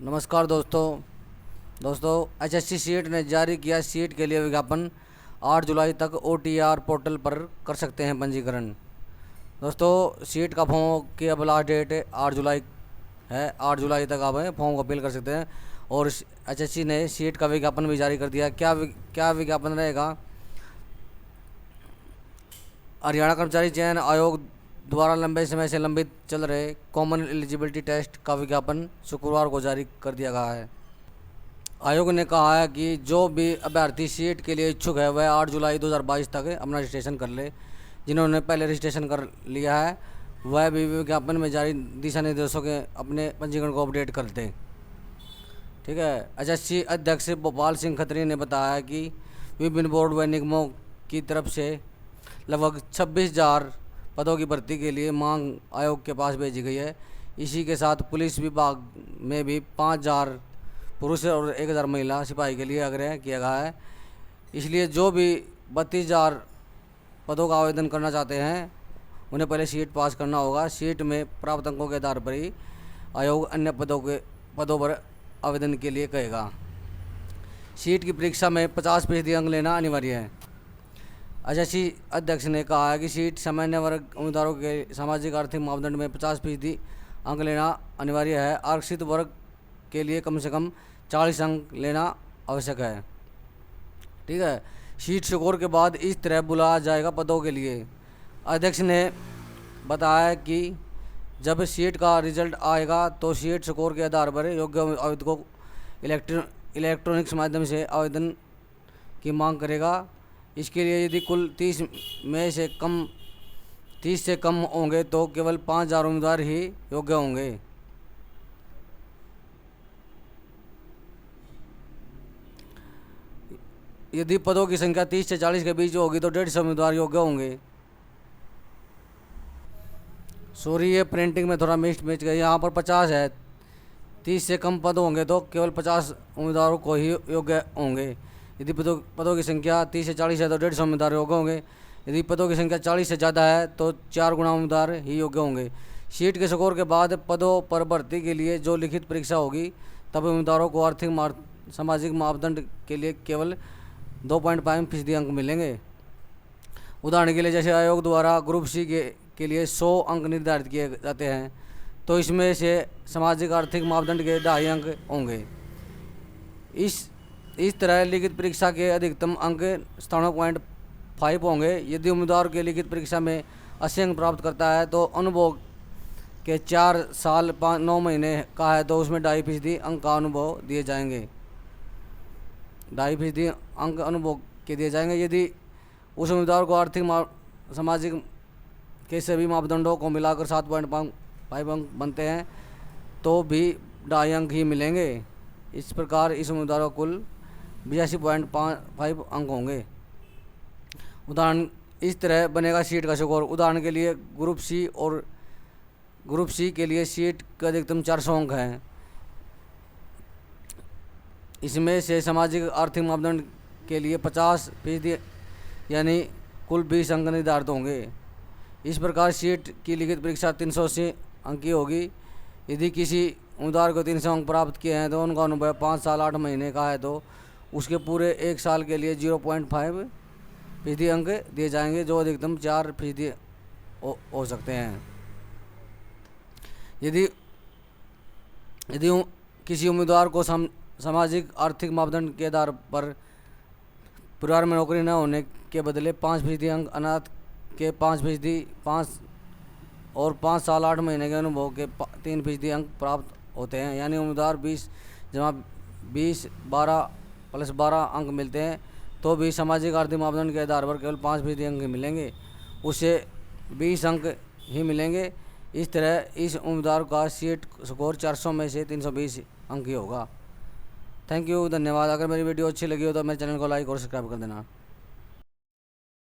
नमस्कार दोस्तों HSC seat ने जारी किया सीट के लिए विज्ञापन। 8 जुलाई तक ओटीआर पोर्टल पर कर सकते हैं पंजीकरण। दोस्तों सीट का फॉर्म की अब लास्ट डेट 8 जुलाई है। 8 जुलाई तक आप फॉर्म को अपील कर सकते हैं। और एचएससी ने सीट का विज्ञापन भी जारी कर दिया। क्या विज्ञापन रहेगा? हरियाणा कर्मचारी चयन आयोग द्वारा लंबे समय से लंबित चल रहे कॉमन एलिजिबिलिटी टेस्ट का विज्ञापन शुक्रवार को जारी कर दिया गया है। आयोग ने कहा है कि जो भी अभ्यर्थी सीट के लिए इच्छुक है वह 8 जुलाई 2022 तक अपना रजिस्ट्रेशन कर ले। जिन्होंने पहले रजिस्ट्रेशन कर लिया है वह भी विज्ञापन में जारी दिशा निर्देशों के अपने पंजीकरण को अपडेट कर दें। ठीक है। एचएससी अध्यक्ष भोपाल सिंह खत्री ने बताया कि विभिन्न बोर्ड व निगमों की तरफ से लगभग 26,000 पदों की भर्ती के लिए मांग आयोग के पास भेजी गई है। इसी के साथ पुलिस विभाग में भी 5,000 पुरुष और 1,000 महिला सिपाही के लिए आग्रह किया गया है। इसलिए जो भी 32,000 पदों का आवेदन करना चाहते हैं उन्हें पहले सीट पास करना होगा। सीट में प्राप्त अंकों के आधार पर ही आयोग अन्य पदों पर आवेदन के लिए कहेगा। सीट की परीक्षा में 50% अंक लेना अनिवार्य है। एचएससी अध्यक्ष ने कहा है कि सीट सामान्य वर्ग उम्मीदवारों के सामाजिक आर्थिक मापदंड में 50% अंक लेना अनिवार्य है। आरक्षित वर्ग के लिए कम से कम 40 अंक लेना आवश्यक है। ठीक है। सीट स्कोर के बाद इस तरह बुलाया जाएगा पदों के लिए। अध्यक्ष ने बताया कि जब सीट का रिजल्ट आएगा तो सीट स्कोर के आधार पर योग्य आवेदकों को इलेक्ट्रॉनिक्स माध्यम से आवेदन की मांग करेगा। इसके लिए यदि कुल 30 से कम होंगे तो केवल 5,000 उम्मीदवार ही योग्य होंगे। यदि पदों की संख्या 30 से 40 के बीच होगी तो 150 उम्मीदवार योग्य होंगे। सॉरी, ये प्रिंटिंग में थोड़ा मिस गई। यहाँ पर 50 है। 30 से कम पद होंगे तो केवल 50 उम्मीदवारों को ही योग्य होंगे। यदि पदों की संख्या 30 से 40 है तो 150 उम्मीदवार योग्य होंगे। यदि पदों की संख्या 40 से ज़्यादा है तो 4 गुना उम्मीदवार ही योग्य होंगे। सीट के स्कोर के बाद पदों पर भर्ती के लिए जो लिखित परीक्षा होगी तब उम्मीदवारों को आर्थिक सामाजिक मापदंड के लिए केवल 2.5% अंक मिलेंगे। उदाहरण के लिए जैसे आयोग द्वारा ग्रुप सी के लिए 100 अंक निर्धारित किए जाते हैं तो इसमें से सामाजिक आर्थिक मापदंड के 2.5 अंक होंगे। इस तरह लिखित परीक्षा के अधिकतम अंक 97.5 होंगे। यदि उम्मीदवार के लिखित परीक्षा में 80 अंक प्राप्त करता है तो अनुभव के 4 साल 9 महीने का है तो उसमें 2.5% अंक का अनुभव दिए जाएंगे। 2.5% अंक अनुभव के दिए जाएंगे। यदि उस उम्मीदवार को आर्थिक सामाजिक के सभी मापदंडों को मिलाकर 7.5 अंक बनते हैं तो भी 2.5 अंक ही मिलेंगे। इस प्रकार इस उम्मीदवार को कुल 82.5 अंक होंगे। उदाहरण इस तरह बनेगा सीट का स्कोर। उदाहरण के लिए ग्रुप सी के लिए सीट के अधिकतम 400 अंक हैं। इसमें से सामाजिक आर्थिक मापदंड के लिए 50% यानी कुल 20 अंक निर्धारित होंगे। इस प्रकार सीट की लिखित परीक्षा 380 अंक की होगी। यदि किसी उम्मीदवार को 300 अंक प्राप्त किए हैं तो उनका अनुभव 5 साल 8 महीने का है तो उसके पूरे 1 साल के लिए 0.5% अंक दिए जाएंगे जो अधिकतम 4% हो सकते हैं। यदि किसी उम्मीदवार को सामाजिक आर्थिक मापदंड के आधार पर परिवार में नौकरी न होने के बदले 5% अंक, अनाथ के 5%, 5 साल 8 महीने के अनुभव के 3% अंक प्राप्त होते हैं। यानी उम्मीदवार 20 जमा 20 12 + 12 अंक मिलते हैं तो भी सामाजिक आर्थिक मापदंड के आधार पर केवल 5% अंक मिलेंगे। उसे 20 अंक ही मिलेंगे। इस तरह इस उम्मीदवार का सीट स्कोर 400 में से 320 अंक ही होगा। थैंक यू, धन्यवाद। अगर मेरी वीडियो अच्छी लगी हो तो मेरे चैनल को लाइक और सब्सक्राइब कर देना।